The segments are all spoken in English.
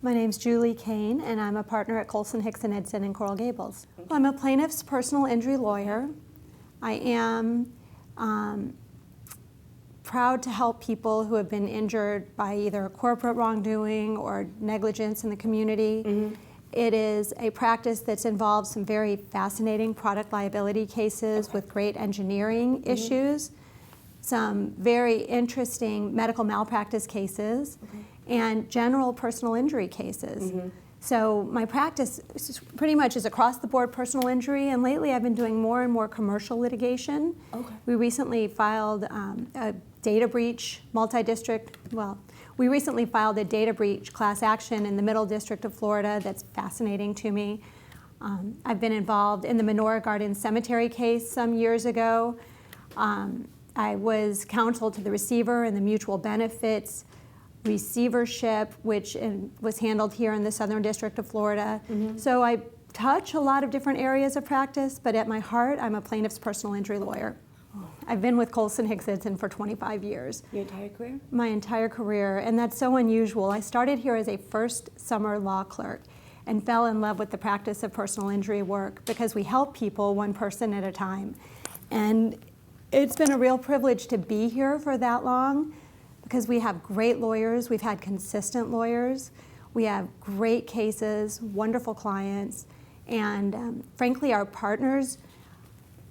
My name's Julie Kane, and I'm a partner at Colson Hicks Eidson in Coral Gables. I'm a plaintiff's personal injury lawyer. I am proud to help people who have been injured by either corporate wrongdoing or negligence in the community. Mm-hmm. It is a practice that's involved some very fascinating product liability cases with great engineering issues, some very interesting medical malpractice cases, and general personal injury cases. So my practice pretty much is across the board personal injury, and lately I've been doing more and more commercial litigation. We recently filed a data breach we recently filed a data breach class action in the Middle District of Florida that's fascinating to me. I've been involved in the Menorah Garden Cemetery case some years ago. I was counsel to the receiver in the mutual benefits receivership, which was handled here in the Southern District of Florida. So I touch a lot of different areas of practice, but at my heart, I'm a plaintiff's personal injury lawyer. I've been with Colson Hicks Eidson for 25 years. Your entire career? My entire career, and that's so unusual. I started here as a first summer law clerk and fell in love with the practice of personal injury work because we help people one person at a time. And it's been a real privilege to be here for that long because we have great lawyers. We've had consistent lawyers. We have great cases, wonderful clients, and frankly, our partners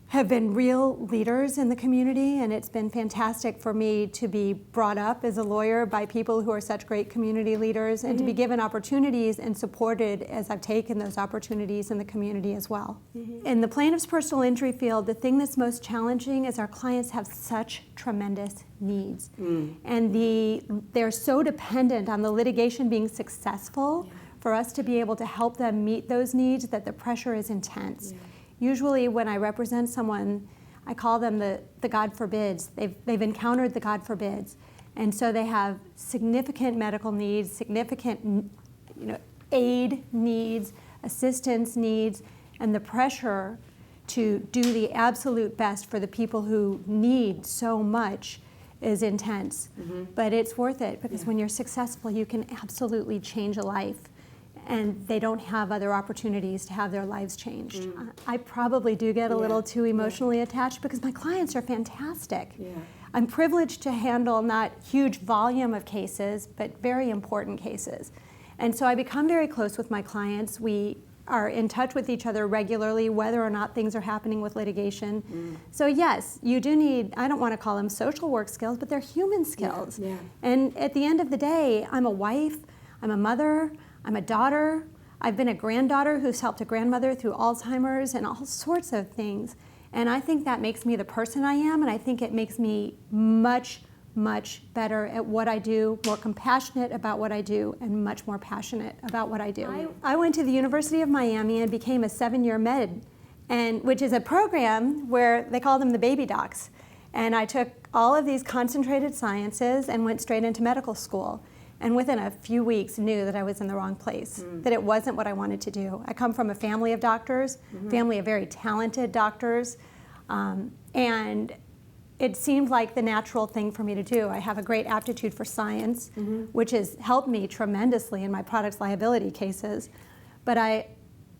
have been real leaders in the community, and it's been fantastic for me to be brought up as a lawyer by people who are such great community leaders and to be given opportunities and supported as I've taken those opportunities in the community as well. In the plaintiff's personal injury field, the thing that's most challenging is our clients have such tremendous needs. And they're so dependent on the litigation being successful for us to be able to help them meet those needs that the pressure is intense. Usually when I represent someone, I call them the God forbids. They've encountered the God forbids. And so they have significant medical needs, significant aid needs, assistance needs, and the pressure to do the absolute best for the people who need so much is intense. But it's worth it because when you're successful, you can absolutely change a life. And they don't have other opportunities to have their lives changed. I probably do get a little too emotionally attached because my clients are fantastic. I'm privileged to handle not huge volume of cases, but very important cases. And so I become very close with my clients. We are in touch with each other regularly, whether or not things are happening with litigation. So yes, you do need, I don't want to call them social work skills, but they're human skills. And at the end of the day, I'm a wife, I'm a mother, I'm a daughter. I've been a granddaughter who's helped a grandmother through Alzheimer's and all sorts of things. And I think that makes me the person I am, and I think it makes me much, much better at what I do, more compassionate about what I do, and much more passionate about what I do. I went to the University of Miami and became a 7-year med, which is a program where they call them the baby docs. And I took all of these concentrated sciences and went straight into medical school. And within a few weeks knew that I was in the wrong place, that it wasn't what I wanted to do. I come from a family of doctors, family of very talented doctors, and it seemed like the natural thing for me to do. I have a great aptitude for science, which has helped me tremendously in my products liability cases, but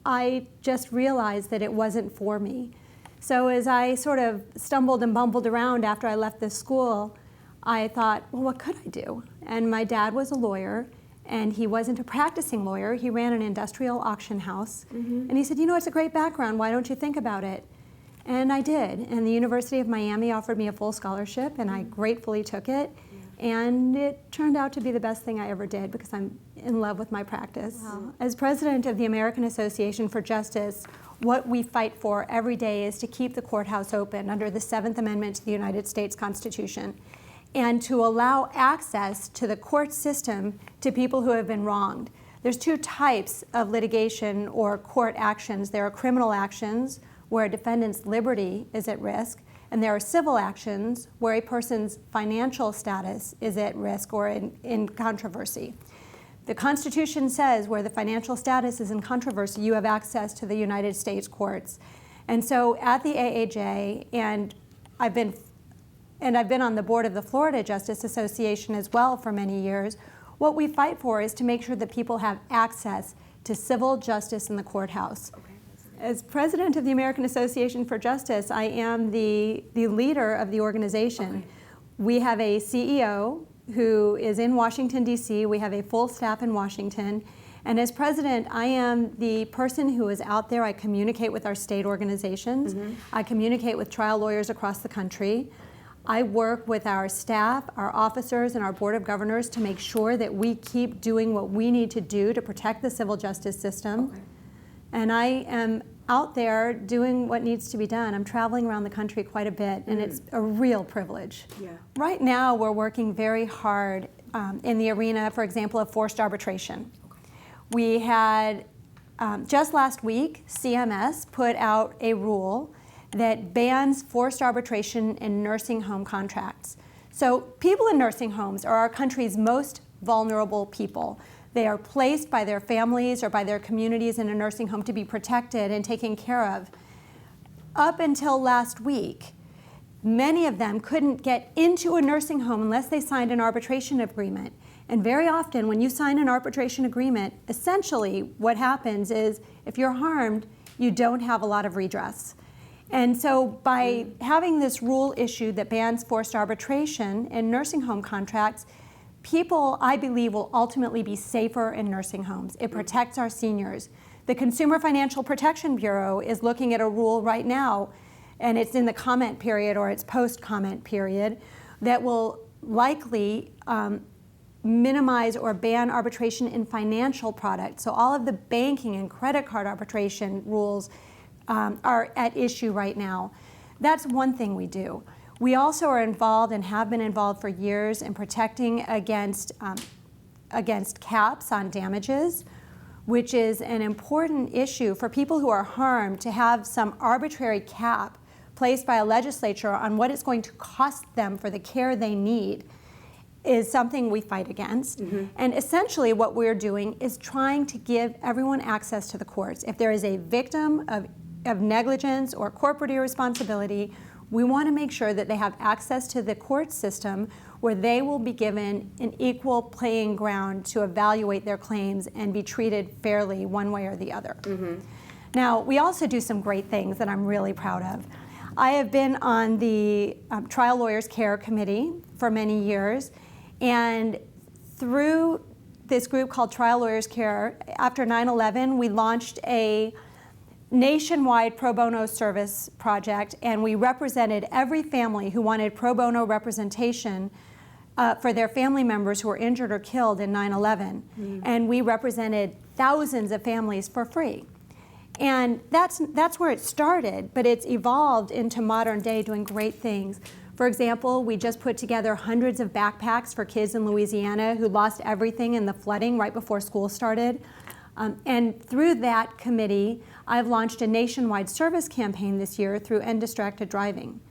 I just realized that it wasn't for me. So as I sort of stumbled and bumbled around after I left this school, I thought, well, what could I do? And my dad was a lawyer, and he wasn't a practicing lawyer. He ran an industrial auction house. And he said, it's a great background. Why don't you think about it? And I did. And the University of Miami offered me a full scholarship, and I gratefully took it. And it turned out to be the best thing I ever did because I'm in love with my practice. As president of the American Association for Justice, what we fight for every day is to keep the courthouse open under the 7th Amendment to the United States Constitution, and to allow access to the court system to people who have been wronged. There's 2 types of litigation or court actions. There are criminal actions where a defendant's liberty is at risk, and there are civil actions where a person's financial status is at risk or in controversy. The Constitution says where the financial status is in controversy, you have access to the United States courts. And so at the AAJ, and I've been on the board of the Florida Justice Association as well for many years, What we fight for is to make sure that people have access to civil justice in the courthouse. Okay. As president of the American Association for Justice, I am the leader of the organization. Okay. We have a CEO who is in Washington, D.C. We have a full staff in Washington. And as president, I am the person who is out there. I communicate with our state organizations. I communicate with trial lawyers across the country. I work with our staff, our officers, and our board of governors to make sure that we keep doing what we need to do to protect the civil justice system. Okay. And I am out there doing what needs to be done. I'm traveling around the country quite a bit, and it's a real privilege. Yeah. Right now, we're working very hard in the arena, for example, of forced arbitration. We had, just last week, CMS put out a rule that bans forced arbitration in nursing home contracts. So people in nursing homes are our country's most vulnerable people. They are placed by their families or by their communities in a nursing home to be protected and taken care of. Up until last week, many of them couldn't get into a nursing home unless they signed an arbitration agreement. And very often, when you sign an arbitration agreement, essentially what happens is if you're harmed, you don't have a lot of redress. And so by having this rule issued that bans forced arbitration in nursing home contracts, people, I believe, will ultimately be safer in nursing homes. It protects our seniors. The Consumer Financial Protection Bureau is looking at a rule right now, and it's in the comment period or it's post-comment period, that will likely minimize or ban arbitration in financial products. So all of the banking and credit card arbitration rules are at issue right now. That's one thing we do. We also are involved and have been involved for years in protecting against caps on damages, which is an important issue for people who are harmed to have some arbitrary cap placed by a legislature on what it's going to cost them for the care they need is something we fight against. And essentially what we're doing is trying to give everyone access to the courts. If there is a victim of negligence or corporate irresponsibility, we want to make sure that they have access to the court system where they will be given an equal playing ground to evaluate their claims and be treated fairly one way or the other. Now, we also do some great things that I'm really proud of. I have been on the Trial Lawyers Care Committee for many years, and through this group called Trial Lawyers Care, after 9/11, we launched a nationwide pro bono service project, and we represented every family who wanted pro bono representation for their family members who were injured or killed in 9/11. And we represented thousands of families for free. And that's where it started, but it's evolved into modern day doing great things. For example, we just put together hundreds of backpacks for kids in Louisiana who lost everything in the flooding right before school started. And through that committee, I've launched a nationwide service campaign this year through End Distracted Driving.